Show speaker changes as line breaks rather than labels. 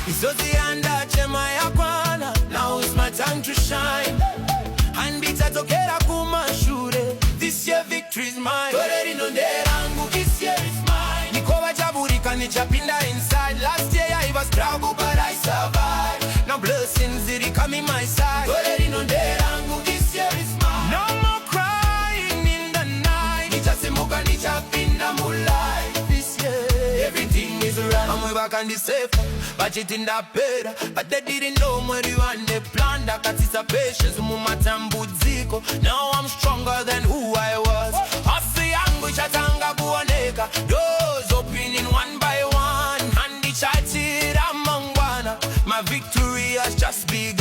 izozianda chema ya kwana. Now it's my time to shine. And itatokera kumashure. This year victory is mine. Toreri nonderangu, this year is mine. Nikoba jaburika nichapinda inside. Last year I was struggle but I survived. Now blessings it coming my side. Toreri nonderangu, this year is mine. No more crying in the night. Nichasemuka nichapinda mulai. This year everything is right. I'm way back on the safe, budget in that better. But they didn't know where you and they planned. I got this patience, mumatambuziko. Now I'm stronger than who I was. Hustle yangu chatanga kuoneka. Doors opening one by one. And the chatira mangwana. My victory has just begun.